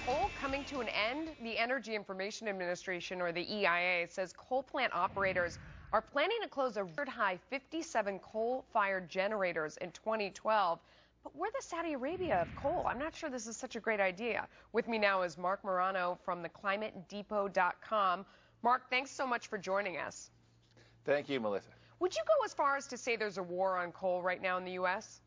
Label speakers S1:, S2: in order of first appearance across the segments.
S1: coal coming to an end? The Energy Information Administration, or the EIA, says coal plant operators are planning to close a record high 57 coal-fired generators in 2012. But we're the Saudi Arabia of coal. I'm not sure this is such a great idea. With me now is Marc Morano from theclimatedepot.com. Marc, thanks so much for joining us.
S2: Thank you, Melissa.
S1: Would you go as far as to say there's a war on coal right now in the U.S.?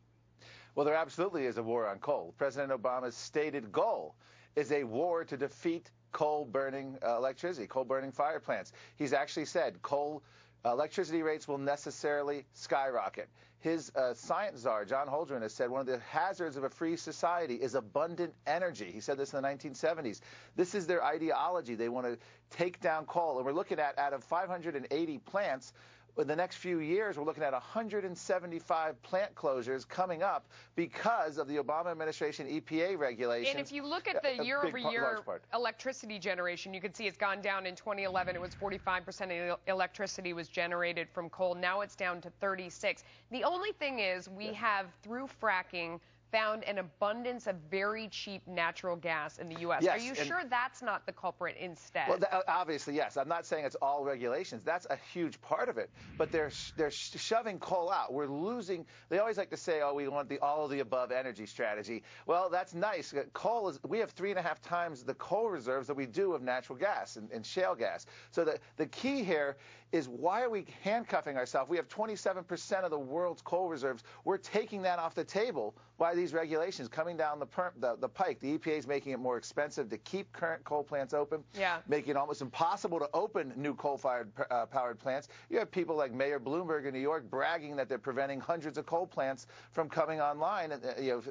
S2: Well, there absolutely is a war on coal. President Obama's stated goal is a war to defeat coal-burning electricity, coal-burning fire plants. He's actually said coal electricity rates will necessarily skyrocket. His science czar, John Holdren, has said one of the hazards of a free society is abundant energy. He said this in the 1970s. This is their ideology. They want to take down coal. And we're looking at, out of 580 plants, in the next few years, we're looking at 175 plant closures coming up because of the Obama administration EPA regulations.
S1: And if you look at the year-over-year electricity generation, you can see it's gone down. In 2011, it was 45% of electricity was generated from coal. Now it's down to 36. The only thing is we have, through fracking, found an abundance of very cheap natural gas in the U.S.
S2: Yes,
S1: are you sure that's not the culprit instead?
S2: Well, obviously, yes. I'm not saying it's all regulations. That's a huge part of it. But they're shoving coal out. We're losing. They always like to say, oh, we want the all of the above energy strategy. Well, that's nice. Coal is. We have 3.5 times the coal reserves that we do of natural gas and shale gas. So the key here is, why are we handcuffing ourselves? We have 27% of the world's coal reserves. We're taking that off the table by these regulations coming down the pike. The EPA is making it more expensive to keep current coal plants open, making it almost impossible to open new coal-fired powered plants. You have people like Mayor Bloomberg in New York bragging that they're preventing hundreds of coal plants from coming online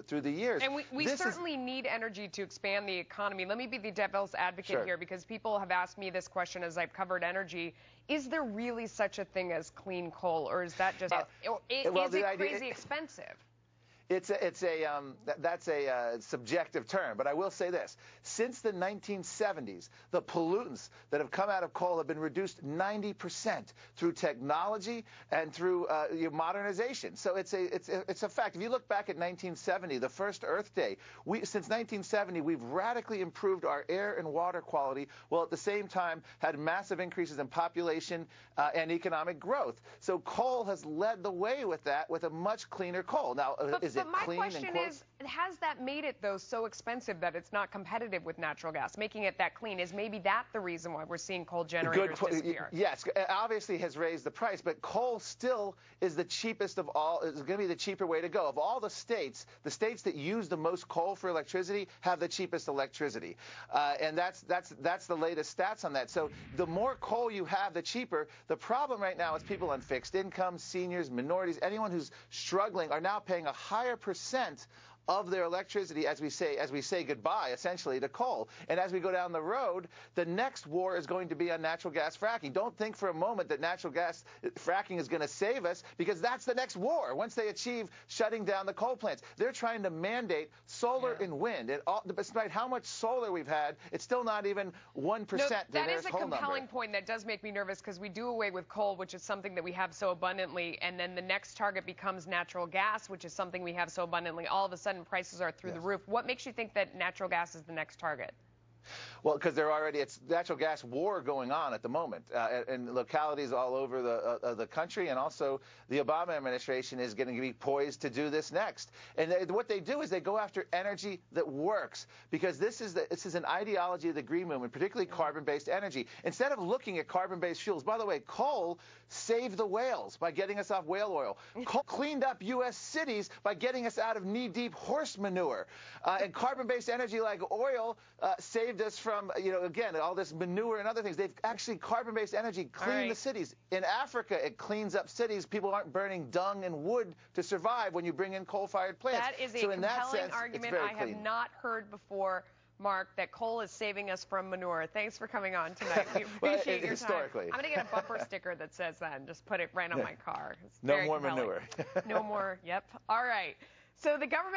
S2: through the years.
S1: And we certainly need energy to expand the economy. Let me be the devil's advocate here, because people have asked me this question as I've covered energy. Is there really such a thing as clean coal, or is that just is it crazy expensive?
S2: That's a subjective term, but I will say this. Since the 1970s, the pollutants that have come out of coal have been reduced 90% through technology and through modernization. So it's a fact. If you look back at 1970, the first Earth Day, since 1970, we've radically improved our air and water quality, while at the same time had massive increases in population and economic growth. So coal has led the way with that, with a much cleaner coal. Now, is it
S1: But my
S2: clean?
S1: question is, has that made it, though, so expensive that it's not competitive with natural gas, making it that clean? Is maybe that the reason why we're seeing coal generators disappear?
S2: Yes, it obviously has raised the price, but coal still is the cheapest of all. It's going to be the cheaper way to go. Of all the states that use the most coal for electricity have the cheapest electricity, and that's the latest stats on that. So the more coal you have, the cheaper. The problem right now is people on fixed income, seniors, minorities, anyone who's struggling are now paying a higher percent of their electricity as we say goodbye, essentially, to coal. And as we go down the road, the next war is going to be on natural gas fracking. Don't think for a moment that natural gas fracking is going to save us, because that's the next war. Once they achieve shutting down the coal plants, they're trying to mandate solar and wind. And despite how much solar we've had, it's still not even 1%.
S1: No, that is a compelling point that does make me nervous, because we do away with coal, which is something that we have so abundantly, and then the next target becomes natural gas, which is something we have so abundantly. All of a sudden, prices are through the roof. What makes you think that natural gas is the next target?
S2: Well, because it's natural gas war going on at the moment in localities all over the country, and also the Obama administration is going to be poised to do this next. And what they do is they go after energy that works, because this is an ideology of the green movement, particularly carbon-based energy. Instead of looking at carbon-based fuels, by the way, coal saved the whales by getting us off whale oil. Coal cleaned up U.S. cities by getting us out of knee-deep horse manure. And carbon-based energy like oil saved us from, again, all this manure and other things. They've actually, carbon-based energy cleaned the cities. In Africa, it cleans up cities. People aren't burning dung and wood to survive when you bring in coal-fired plants.
S1: That is a compelling argument I have not heard before, Marc, that coal is saving us from manure. Thanks for coming on tonight. We appreciate your time. I'm going to get a bumper sticker that says that and just put it right on my car. It's
S2: no more manure.
S1: No more. Yep. All right. So the government